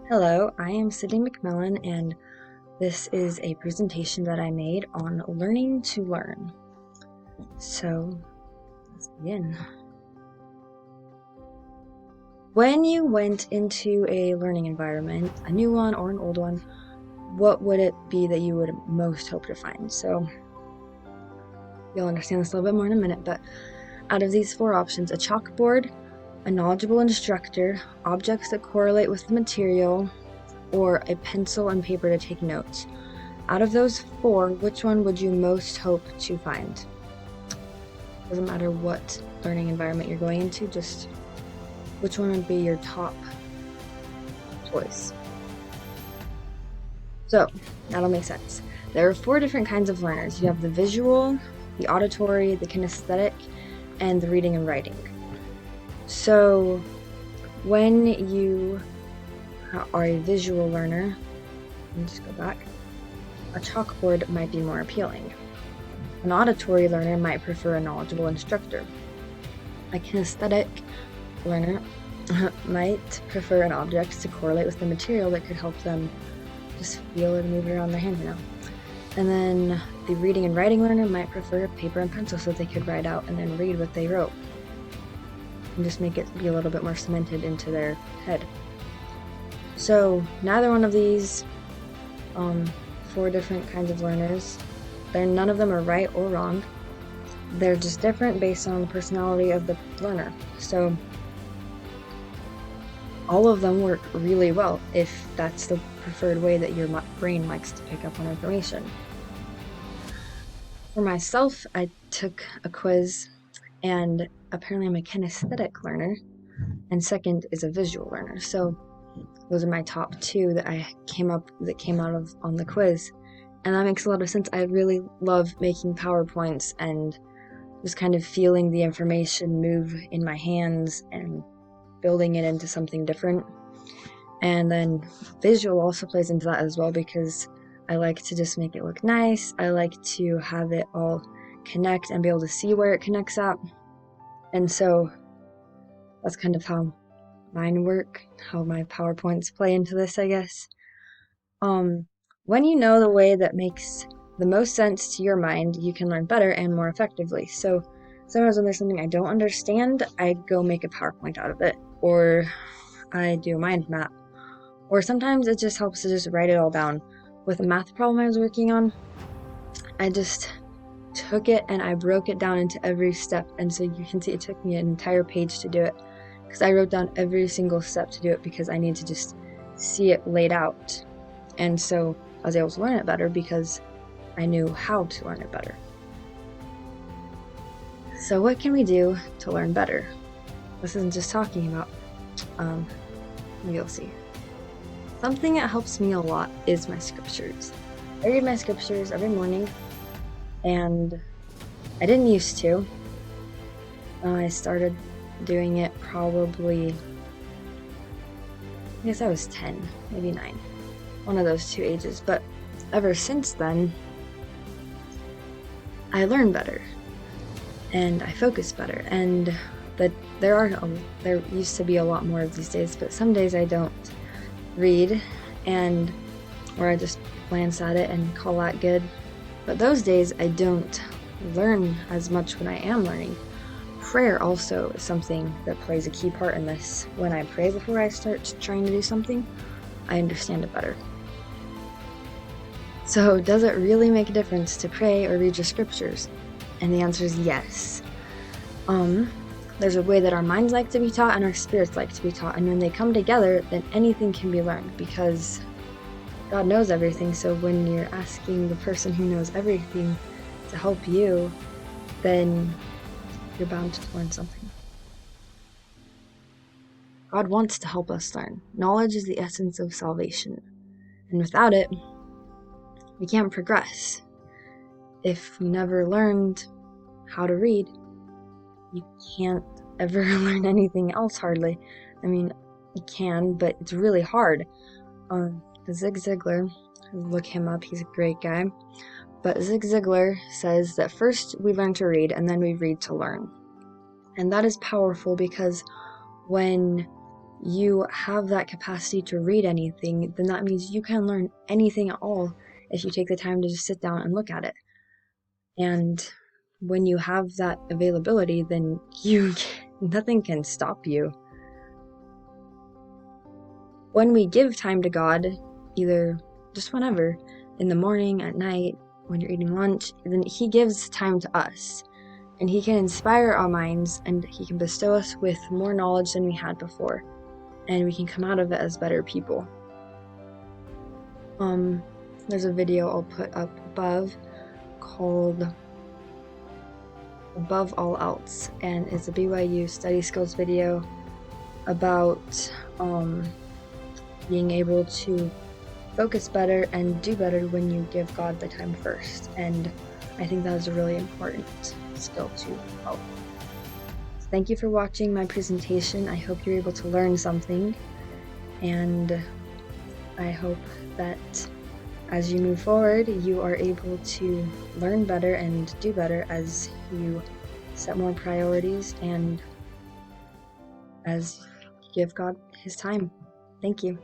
Hello, I am Sydney McMillan, and this is a presentation that I made on learning to learn. So, let's begin. When you went into a learning environment, a new one or an old one, what would it be that you would most hope to find? So, you'll understand this a little bit more in a minute, but out of these four options, a chalkboard, a knowledgeable instructor, objects that correlate with the material, or a pencil and paper to take notes. Out of those four, which one would you most hope to find? Doesn't matter what learning environment you're going into, just which one would be your top choice? So, that'll make sense. There are four different kinds of learners. You have the visual, the auditory, the kinesthetic, and the reading and writing. So, when you are a visual learner, let me just go back, a chalkboard might be more appealing. An auditory learner might prefer a knowledgeable instructor. A kinesthetic learner might prefer an object to correlate with the material that could help them just feel it and move it around their hand, And then the reading and writing learner might prefer paper and pencil so they could write out and then read what they wrote and just make it be a little bit more cemented into their head. So neither one of these four different kinds of learners, none of them are right or wrong. They're just different based on the personality of the learner. So all of them work really well if that's the preferred way that your brain likes to pick up on information. For myself, I took a quiz, and apparently I'm a kinesthetic learner, and second is a visual learner. So those are my top two that came out of on the quiz. And that makes a lot of sense. I really love making PowerPoints and just kind of feeling the information move in my hands and building it into something different. And then visual also plays into that as well because I like to just make it look nice. I like to have it all connect and be able to see where it connects at. And so that's kind of how mine work, how my PowerPoints play into this, I guess. When you know the way that makes the most sense to your mind, you can learn better and more effectively. So sometimes when there's something I don't understand, I go make a PowerPoint out of it, or I do a mind map, or sometimes it just helps to just write it all down. With a math problem I was working on, I just took it and I broke it down into every step, and so you can see it took me an entire page to do it because I wrote down every single step to do it because I need to just see it laid out. And so I was able to learn it better because I knew how to learn it better. So what can we do to learn better? This isn't just talking about, you'll see. Something that helps me a lot is my scriptures. I read my scriptures every morning, and I didn't used to. I started doing it probably, I guess I was 10, maybe 9. One of those two ages, but ever since then, I learn better, and I focus better, and there used to be a lot more of these days, but some days I don't read, or I just glance at it and call that good, but those days I don't learn as much when I am learning. Prayer also is something that plays a key part in this. When I pray before I start trying to do something, I understand it better. So, does it really make a difference to pray or read your scriptures? And the answer is yes. There's a way that our minds like to be taught and our spirits like to be taught, and when they come together, then anything can be learned because God knows everything. So when you're asking the person who knows everything to help you, then you're bound to learn something. God wants to help us learn. Knowledge is the essence of salvation, and without it, we can't progress. If we never learned how to read, you can't ever learn anything else hardly. I mean, you can, but it's really hard. Zig Ziglar, look him up, he's a great guy. But Zig Ziglar says that first we learn to read and then we read to learn. And that is powerful because when you have that capacity to read anything, then that means you can learn anything at all if you take the time to just sit down and look at it. And when you have that availability, then nothing can stop you. When we give time to God, either just whenever, in the morning, at night, when you're eating lunch, then He gives time to us. And He can inspire our minds, and He can bestow us with more knowledge than we had before. And we can come out of it as better people. There's a video I'll put up above called Above All Else, and it's a BYU study skills video about being able to focus better and do better when you give God the time first. And I think that is a really important skill to develop. Thank you for watching my presentation. I hope you're able to learn something, and I hope that as you move forward, you are able to learn better and do better as you set more priorities and as you give God His time. Thank you.